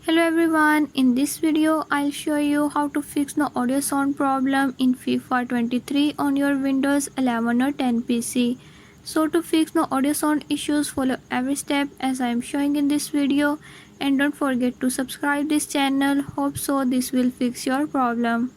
Hello everyone, in this video I'll show you how to fix the audio sound problem in FIFA 23 on your Windows 11 or 10 PC. So to fix the audio sound issues, follow every step as I am showing in this video, and don't forget to subscribe this channel. Hope so this will fix your problem.